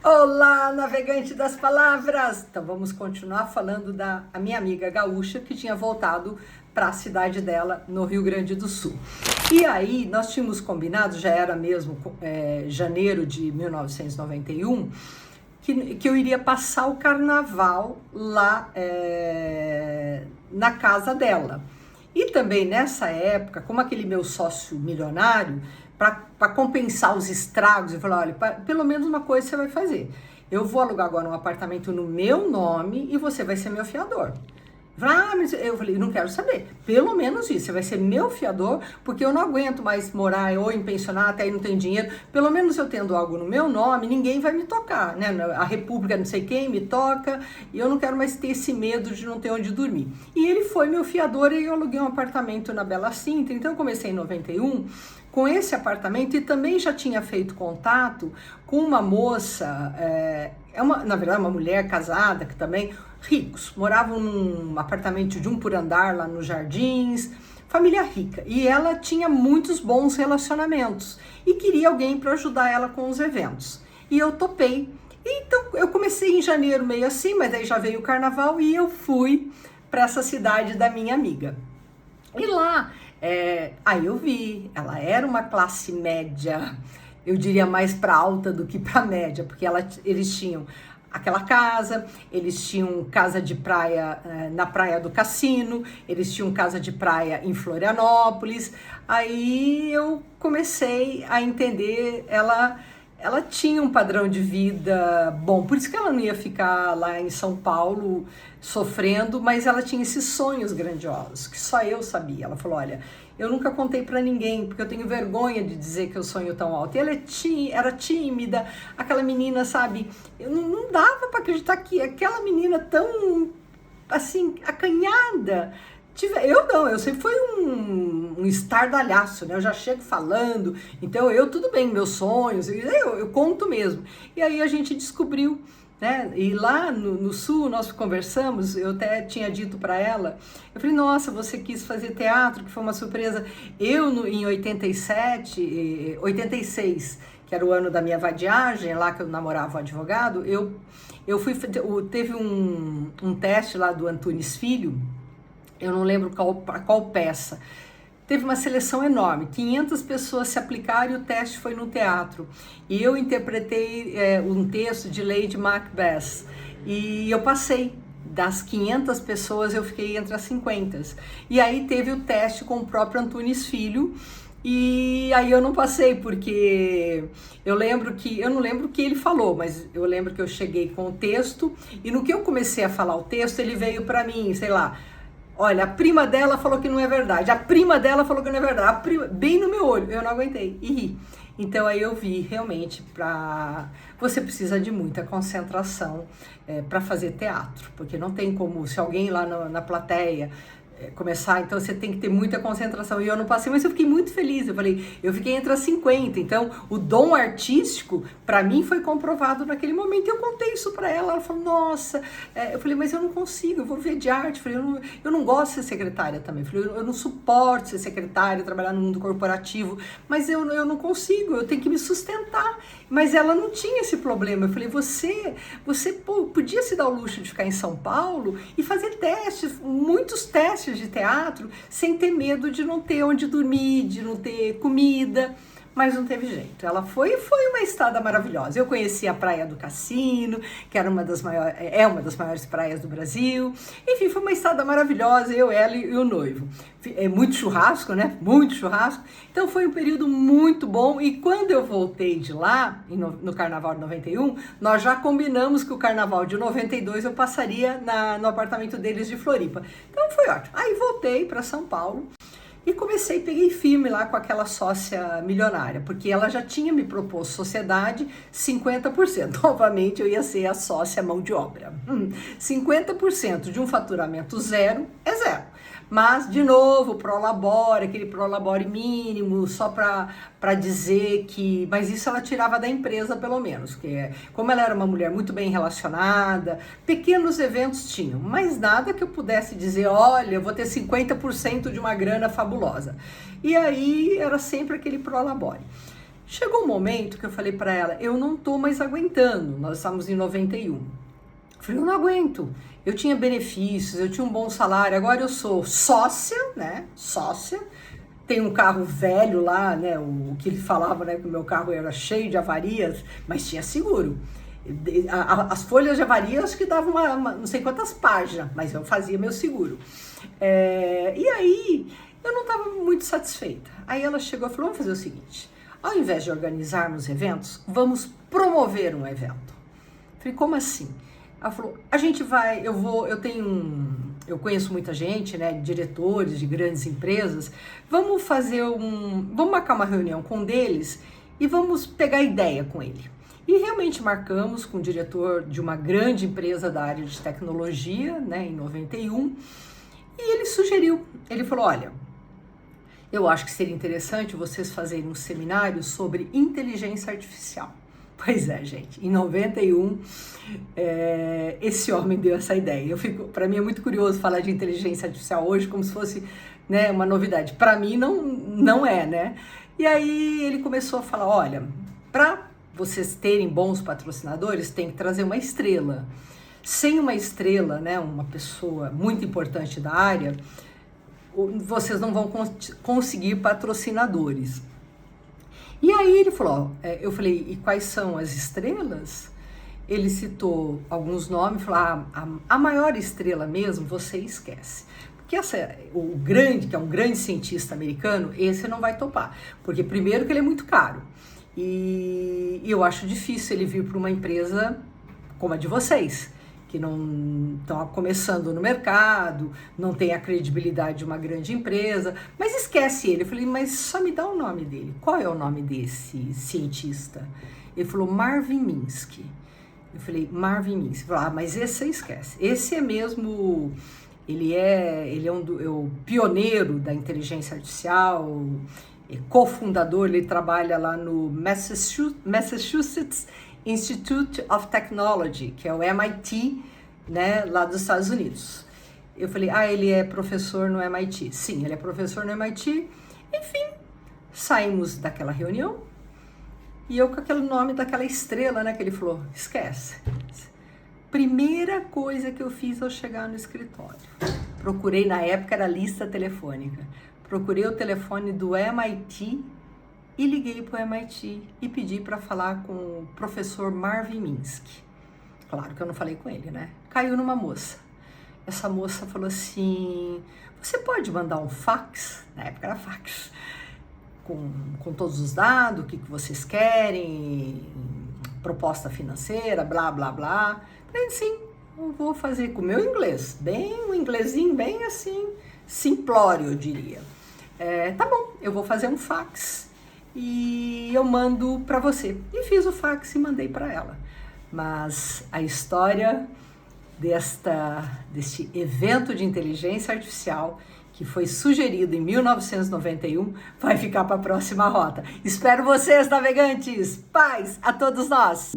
Olá, navegante das palavras! Então vamos continuar falando da minha amiga gaúcha que tinha voltado para a cidade dela no Rio Grande do Sul. E aí nós tínhamos combinado, já era mesmo janeiro de 1991, que eu iria passar o carnaval lá na casa dela. E também nessa época, como aquele meu sócio milionário, para compensar os estragos, eu falei, olha, pelo menos uma coisa você vai fazer. Eu vou alugar agora um apartamento no meu nome e você vai ser meu fiador. Mas eu falei, não quero saber, pelo menos isso, você vai ser meu fiador, porque eu não aguento mais morar ou em pensionato, aí não tem dinheiro, pelo menos eu tendo algo no meu nome, ninguém vai me tocar, né? A República não sei quem me toca, e eu não quero mais ter esse medo de não ter onde dormir. E ele foi meu fiador e eu aluguei um apartamento na Bela Sintra, então eu comecei em 91, com esse apartamento e também já tinha feito contato com uma moça, na verdade uma mulher casada que também, ricos, moravam num apartamento de 1 por andar lá nos Jardins, família rica, e ela tinha muitos bons relacionamentos e queria alguém para ajudar ela com os eventos, e eu topei. Então eu comecei em janeiro meio assim, mas aí já veio o carnaval e eu fui para essa cidade da minha amiga. E lá, aí eu vi, ela era uma classe média, eu diria mais para alta do que para média, porque eles tinham aquela casa, eles tinham casa de praia na Praia do Cassino, eles tinham casa de praia em Florianópolis. Aí eu comecei a entender, ela tinha um padrão de vida bom, por isso que ela não ia ficar lá em São Paulo sofrendo, mas ela tinha esses sonhos grandiosos, que só eu sabia. Ela falou, olha, eu nunca contei pra ninguém, porque eu tenho vergonha de dizer que eu sonho tão alto. E ela era tímida, aquela menina, sabe, eu não dava pra acreditar que aquela menina tão, assim, acanhada. Eu sempre fui um estardalhaço, né? Eu já chego falando, então tudo bem, meus sonhos, eu conto mesmo. E aí a gente descobriu, né? E lá no Sul nós conversamos, eu até tinha dito para ela, eu falei, nossa, você quis fazer teatro, que foi uma surpresa. Em 86, que era o ano da minha vadiagem, lá que eu namorava um advogado, teve um teste lá do Antunes Filho, eu não lembro qual peça. Teve uma seleção enorme, 500 pessoas se aplicaram e o teste foi no teatro. E eu interpretei um texto de Lady Macbeth e eu passei. Das 500 pessoas eu fiquei entre as 50. E aí teve o teste com o próprio Antunes Filho. E aí eu não passei, porque eu não lembro o que ele falou, mas eu lembro que eu cheguei com o texto e no que eu comecei a falar o texto, ele veio para mim, sei lá, olha, a prima dela falou que não é verdade, a prima dela falou que não é verdade, bem no meu olho, eu não aguentei e ri. Então aí eu vi realmente você precisa de muita concentração para fazer teatro, porque não tem como, se alguém lá na plateia começar, então você tem que ter muita concentração, e eu não passei, mas eu fiquei muito feliz, eu fiquei entre as 50, então o dom artístico para mim foi comprovado naquele momento, e eu contei isso para ela falou, nossa, eu falei, mas eu não consigo, eu vou ver de arte, eu não gosto de ser secretária também, eu não suporto ser secretária, trabalhar no mundo corporativo, mas eu não consigo, eu tenho que me sustentar, mas ela não tinha esse problema, eu falei, você podia se dar o luxo de ficar em São Paulo e fazer testes, muitos testes de teatro, sem ter medo de não ter onde dormir, de não ter comida, mas não teve jeito. Ela foi uma estada maravilhosa. Eu conheci a Praia do Cassino, que era uma das maiores praias do Brasil. Enfim, foi uma estada maravilhosa, ela e o noivo. Muito churrasco, né? Muito churrasco. Então foi um período muito bom, e quando eu voltei de lá, no Carnaval de 91, nós já combinamos que o Carnaval de 92 eu passaria no apartamento deles de Floripa. Então foi ótimo. Aí voltei para São Paulo e peguei firme lá com aquela sócia milionária, porque ela já tinha me proposto sociedade 50%. Novamente eu ia ser a sócia mão de obra. 50% de um faturamento zero é zero. Mas, de novo, prolabore, aquele prolabore mínimo, só para dizer que... Mas isso ela tirava da empresa, pelo menos, porque como ela era uma mulher muito bem relacionada, pequenos eventos tinham, mas nada que eu pudesse dizer, olha, eu vou ter 50% de uma grana fabulosa. E aí era sempre aquele prolabore. Chegou um momento que eu falei para ela, eu não tô mais aguentando, nós estávamos em 91. Eu falei, eu não aguento, eu tinha benefícios, eu tinha um bom salário, agora eu sou sócia, né, sócia, tem um carro velho lá, né, o que ele falava, né, que o meu carro era cheio de avarias, mas tinha seguro. As folhas de avaria, acho que davam não sei quantas páginas, mas eu fazia meu seguro. E aí, eu não estava muito satisfeita. Aí ela chegou e falou, vamos fazer o seguinte, ao invés de organizarmos eventos, vamos promover um evento. Eu falei, como assim? Ela falou, a gente vai, eu conheço muita gente, né, diretores de grandes empresas, vamos marcar uma reunião com um deles e vamos pegar ideia com ele. E realmente marcamos com o diretor de uma grande empresa da área de tecnologia, né, em 91, e ele sugeriu, ele falou, olha, eu acho que seria interessante vocês fazerem um seminário sobre inteligência artificial. Pois é, gente, em 91, esse homem deu essa ideia. Para mim é muito curioso falar de inteligência artificial hoje como se fosse, né, uma novidade. Para mim não é, né? E aí ele começou a falar, olha, para vocês terem bons patrocinadores, tem que trazer uma estrela. Sem uma estrela, né, uma pessoa muito importante da área, vocês não vão conseguir patrocinadores. E aí ele falou, eu falei, e quais são as estrelas? Ele citou alguns nomes, falou, a maior estrela mesmo, você esquece. Porque o grande, que é um grande cientista americano, esse não vai topar. Porque primeiro que ele é muito caro. E eu acho difícil ele vir para uma empresa como a de vocês, que não estão começando no mercado, não tem a credibilidade de uma grande empresa, mas esquece ele. Eu falei, mas só me dá o nome dele. Qual é o nome desse cientista? Ele falou, Marvin Minsky. Eu falei, Marvin Minsky. Ele falou, mas esse você esquece. Esse é mesmo, ele é o pioneiro da inteligência artificial, cofundador, ele trabalha lá no Massachusetts Institute of Technology, que é o MIT, né, lá dos Estados Unidos. Eu falei, ele é professor no MIT. Sim, ele é professor no MIT. Enfim, saímos daquela reunião e eu com aquele nome daquela estrela, né, que ele falou, esquece. Primeira coisa que eu fiz ao chegar no escritório, procurei, na época era lista telefônica, procurei o telefone do MIT e liguei para o MIT e pedi para falar com o professor Marvin Minsky. Claro que eu não falei com ele, né? Caiu numa moça. Essa moça falou assim, você pode mandar um fax? Na época era fax. Com todos os dados, o que vocês querem, proposta financeira, blá, blá, blá. Falei, sim, eu vou fazer com o meu inglês. Um inglesinho bem assim, simplório, eu diria. Tá bom, eu vou fazer um fax e eu mando para você. E fiz o fax e mandei para ela. Mas a história deste evento de inteligência artificial que foi sugerido em 1991 vai ficar para a próxima rota. Espero vocês, navegantes! Paz a todos nós!